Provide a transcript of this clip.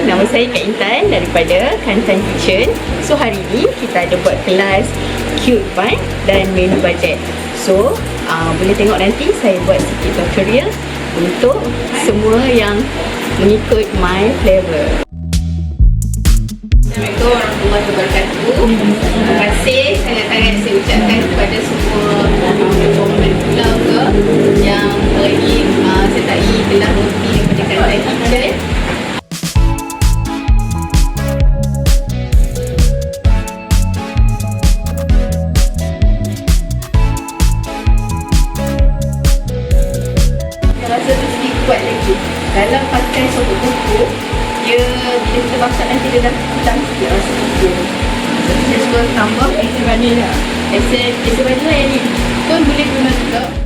nama saya Kak Intan daripada Kantan Kitchen. So hari ni kita ada buat kelas cute bun dan menu bajet. So boleh tengok nanti saya buat sikit tutorial untuk semua yang mengikut MyFlavor. Assalamualaikum warahmatullahi wabarakatuh. Terima kasih sangat-sangat saya ucapkan kepada semua pemerhati keluarga yang hari ini sertai kelas roti daripada Kantan Kitchen. Rasa tu sedikit kuat lagi. Dalam pakai sopok kuku, dia bila kita masak nanti dia dah hitam sikit rasa kuku. So, saya suka tambah esen vanila. Esen vanila yang ni pun boleh guna juga.